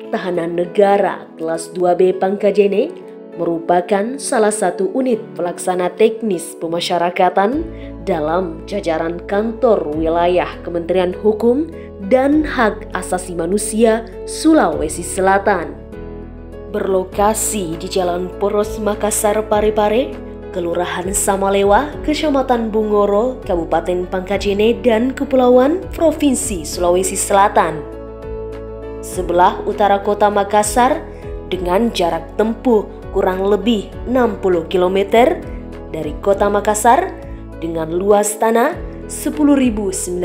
Tahanan Negara kelas 2B Pangkajene merupakan salah satu unit pelaksana teknis pemasyarakatan dalam jajaran kantor wilayah Kementerian Hukum dan Hak Asasi Manusia Sulawesi Selatan. Berlokasi di Jalan Poros Makassar Parepare, Kelurahan Samalewa, Kecamatan Bungoro, Kabupaten Pangkajene dan Kepulauan Provinsi Sulawesi Selatan. Sebelah utara kota Makassar dengan jarak tempuh kurang lebih 60 km dari kota Makassar dengan luas tanah 10.914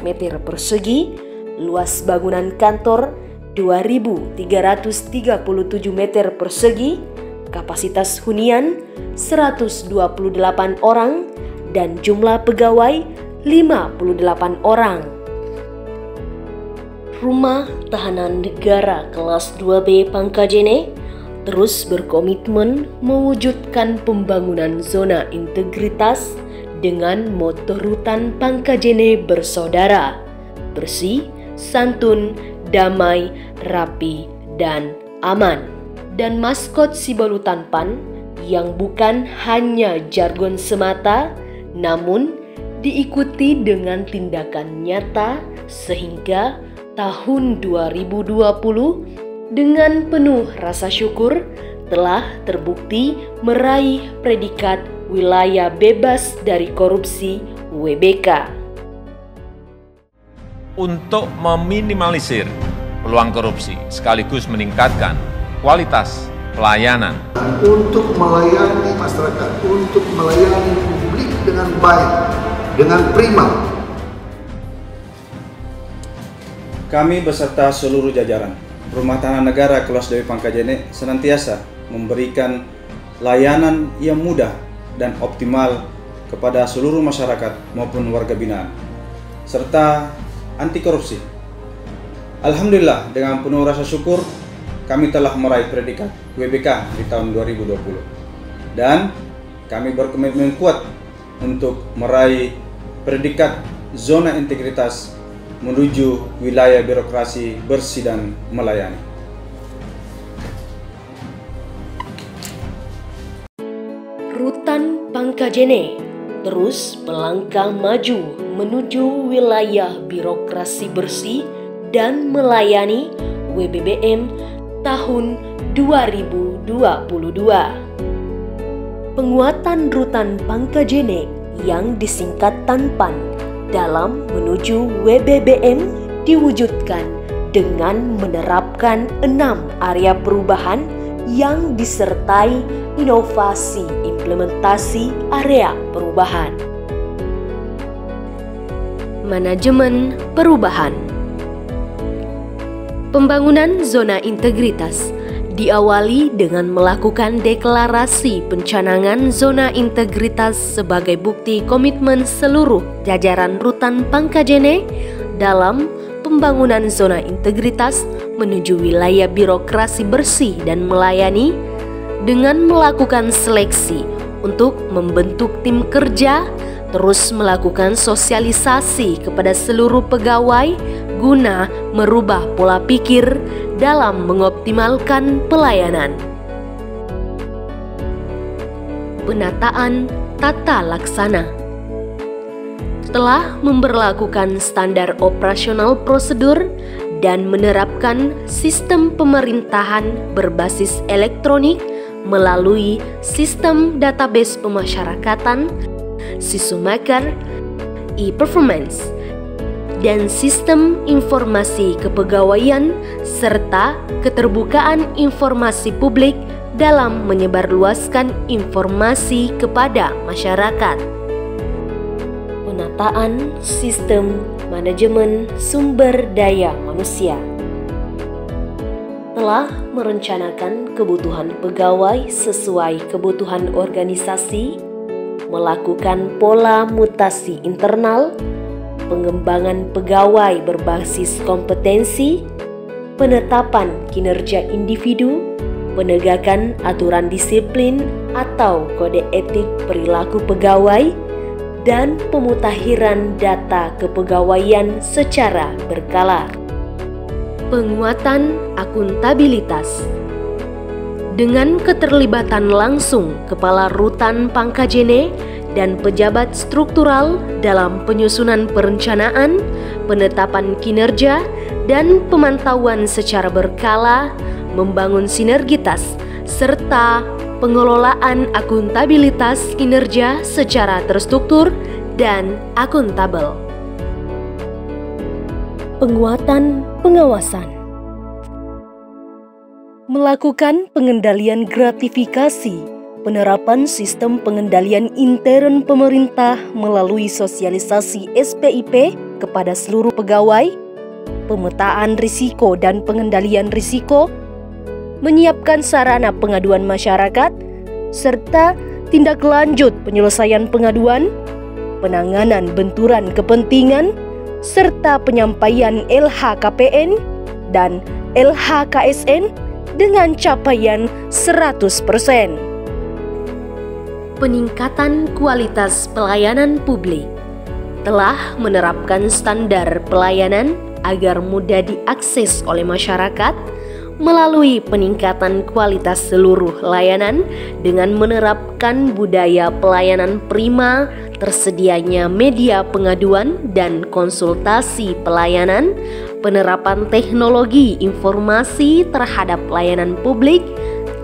meter persegi, luas bangunan kantor 2.337 meter persegi, kapasitas hunian 128 orang dan jumlah pegawai 58 orang. Rumah Tahanan Negara kelas 2B Pangkajene terus berkomitmen mewujudkan pembangunan zona integritas dengan moto rutan Pangkajene bersaudara, bersih, santun, damai, rapi, dan aman. Dan maskot Sibalutan Pan yang bukan hanya jargon semata, namun diikuti dengan tindakan nyata sehingga tahun 2020 dengan penuh rasa syukur telah terbukti meraih predikat wilayah bebas dari korupsi WBK. Untuk meminimalisir peluang korupsi sekaligus meningkatkan kualitas pelayanan. Untuk melayani masyarakat, untuk melayani publik dengan baik, dengan prima. Kami beserta seluruh jajaran Rumah Tahanan Negara kelas 2B Pangkajene senantiasa memberikan layanan yang mudah dan optimal kepada seluruh masyarakat maupun warga binaan, serta anti korupsi. Alhamdulillah, dengan penuh rasa syukur kami telah meraih predikat WBK di tahun 2020 dan kami berkomitmen kuat untuk meraih predikat zona integritas menuju wilayah birokrasi bersih dan melayani. Rutan Pangkajene terus melangkah maju menuju wilayah birokrasi bersih dan melayani WBBM tahun 2022. Penguatan Rutan Pangkajene yang disingkat TANPAN dalam menuju WBBM diwujudkan dengan menerapkan 6 area perubahan yang disertai inovasi implementasi area perubahan. Manajemen perubahan. Pembangunan zona integritas diawali dengan melakukan deklarasi pencanangan zona integritas sebagai bukti komitmen seluruh jajaran Rutan Pangkajene dalam pembangunan zona integritas menuju wilayah birokrasi bersih dan melayani dengan melakukan seleksi untuk membentuk tim kerja, terus melakukan sosialisasi kepada seluruh pegawai guna merubah pola pikir dalam mengoptimalkan pelayanan. Penataan tata laksana. Setelah memberlakukan standar operasional prosedur dan menerapkan sistem pemerintahan berbasis elektronik melalui sistem database pemasyarakatan, Sisumaker, e-performance, dan sistem informasi kepegawaian serta keterbukaan informasi publik dalam menyebarluaskan informasi kepada masyarakat. Penataan sistem manajemen sumber daya manusia. Telah merencanakan kebutuhan pegawai sesuai kebutuhan organisasi, melakukan pola mutasi internal, pengembangan pegawai berbasis kompetensi, penetapan kinerja individu, penegakan aturan disiplin atau kode etik perilaku pegawai, dan pemutakhiran data kepegawaian secara berkala. Penguatan akuntabilitas. Dengan keterlibatan langsung Kepala Rutan Pangkajene dan pejabat struktural dalam penyusunan perencanaan, penetapan kinerja, dan pemantauan secara berkala, membangun sinergitas, serta pengelolaan akuntabilitas kinerja secara terstruktur dan akuntabel. Penguatan pengawasan. Melakukan pengendalian gratifikasi, penerapan sistem pengendalian intern pemerintah melalui sosialisasi SPIP kepada seluruh pegawai, pemetaan risiko dan pengendalian risiko, menyiapkan sarana pengaduan masyarakat, serta tindak lanjut penyelesaian pengaduan, penanganan benturan kepentingan, serta penyampaian LHKPN dan LHKSN dengan capaian 100%. Peningkatan kualitas pelayanan publik. Telah menerapkan standar pelayanan agar mudah diakses oleh masyarakat melalui peningkatan kualitas seluruh layanan dengan menerapkan budaya pelayanan prima, tersedianya media pengaduan dan konsultasi pelayanan, penerapan teknologi informasi terhadap layanan publik,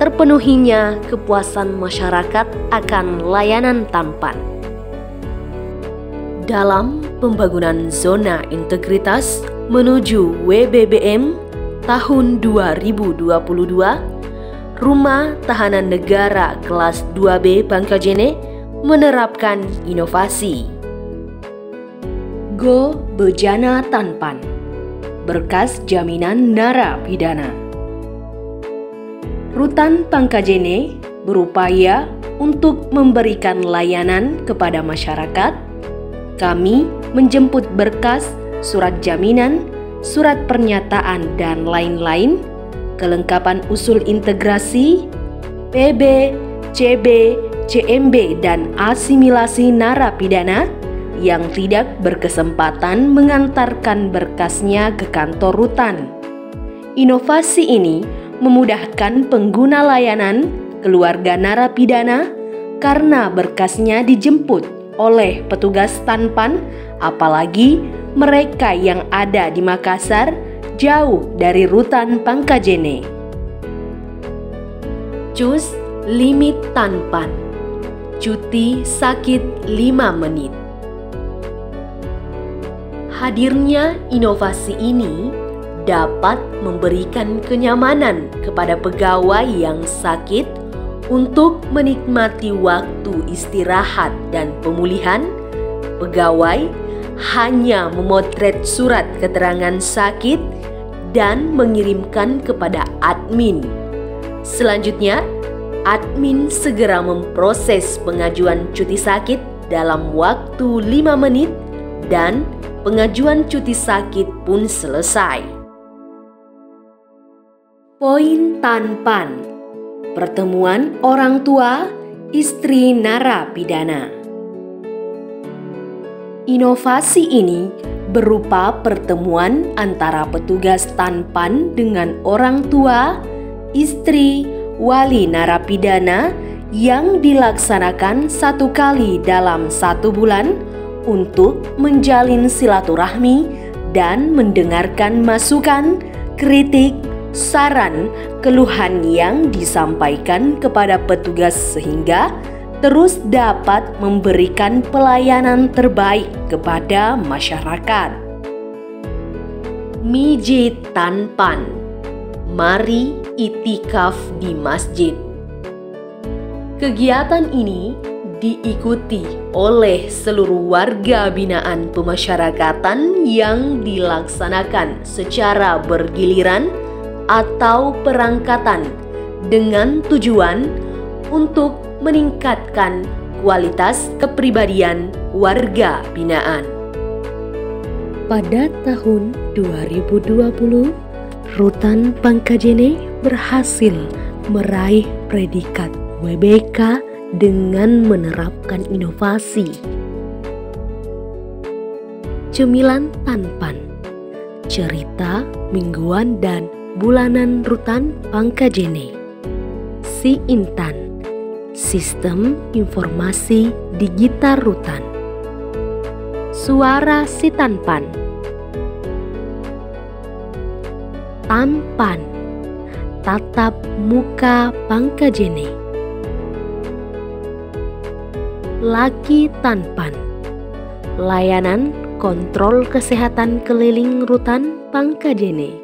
terpenuhinya kepuasan masyarakat akan layanan tampan. Dalam pembangunan zona integritas menuju WBBM tahun 2022, Rumah Tahanan Negara kelas 2B Pangkajene menerapkan inovasi. Go Bejana Tanpan, berkas jaminan narapidana. Rutan Pangkajene berupaya untuk memberikan layanan kepada masyarakat. Kami menjemput berkas, surat jaminan, surat pernyataan, dan lain-lain, kelengkapan usul integrasi, PB, CB, CMB, dan asimilasi narapidana yang tidak berkesempatan mengantarkan berkasnya ke kantor rutan. Inovasi ini memudahkan pengguna layanan keluarga narapidana karena berkasnya dijemput oleh petugas Tanpan, apalagi mereka yang ada di Makassar jauh dari Rutan Pangkajene. Cus limit Tanpan, cuti sakit 5 menit. Hadirnya inovasi ini dapat memberikan kenyamanan kepada pegawai yang sakit untuk menikmati waktu istirahat dan pemulihan. Pegawai hanya memotret surat keterangan sakit dan mengirimkan kepada admin. Selanjutnya, admin segera memproses pengajuan cuti sakit dalam waktu 5 menit dan pengajuan cuti sakit pun selesai. Poin Tanpan. Pertemuan orang tua istri narapidana. Inovasi ini berupa pertemuan antara petugas Tanpan dengan orang tua, istri, wali narapidana yang dilaksanakan 1 kali dalam 1 bulan untuk menjalin silaturahmi dan mendengarkan masukan, kritik, saran, keluhan yang disampaikan kepada petugas sehingga terus dapat memberikan pelayanan terbaik kepada masyarakat. Mijit Tanpan, mari itikaf di masjid. Kegiatan ini diikuti oleh seluruh warga binaan pemasyarakatan yang dilaksanakan secara bergiliran atau perangkatan dengan tujuan untuk meningkatkan kualitas kepribadian warga binaan. Pada tahun 2020, Rutan Pangkajene berhasil meraih predikat WBK dengan menerapkan inovasi. Cemilan Tanpan cerita mingguan dan bulanan Rutan Pangkajene. Si Intan, Sistem Informasi Digital Rutan. Suara Si Tanpan. Tampan, tatap muka Pangkajene. Laki Tanpan, layanan kontrol kesehatan keliling Rutan Pangkajene.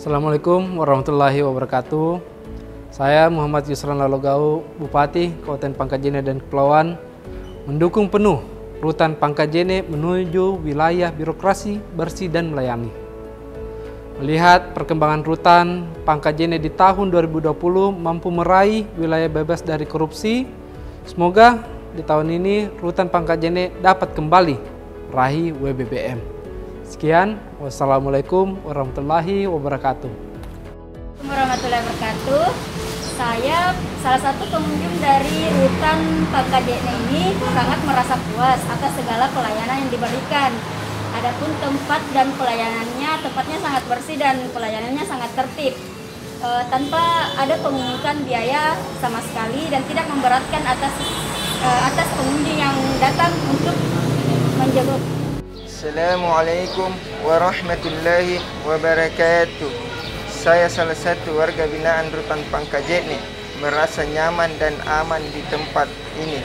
Assalamualaikum warahmatullahi wabarakatuh. Saya Muhammad Yusran Lalogau, Bupati Kabupaten Pangkajene dan Kepulauan, mendukung penuh Rutan Pangkajene menuju wilayah birokrasi bersih dan melayani. Melihat perkembangan Rutan Pangkajene di tahun 2020 mampu meraih wilayah bebas dari korupsi, semoga di tahun ini Rutan Pangkajene dapat kembali meraih WBBM. Sekian, wassalamualaikum warahmatullahi wabarakatuh. Warahmatullahi wabarakatuh. Saya salah satu pengunjung dari Rutan Pangkajene ini sangat merasa puas atas segala pelayanan yang diberikan. Adapun tempat dan pelayanannya, tempatnya sangat bersih dan pelayanannya sangat tertib. Tanpa ada pemungutan biaya sama sekali dan tidak memberatkan atas pengunjung yang datang untuk menjenguk. Assalamualaikum warahmatullahi wabarakatuh. Saya salah satu warga binaan Rutan Pangkajene, merasa nyaman dan aman di tempat ini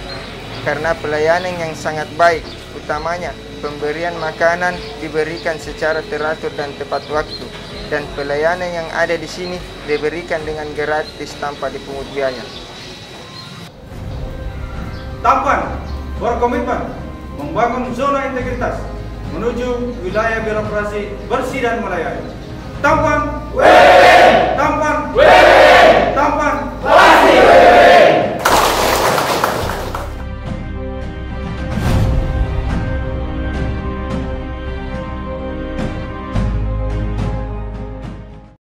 karena pelayanan yang sangat baik, utamanya pemberian makanan diberikan secara teratur dan tepat waktu, dan pelayanan yang ada di sini diberikan dengan gratis tanpa dipungut biaya. Tampan berkomitmen membangun zona integritas menuju wilayah birokrasi bersih dan melayani. Tampan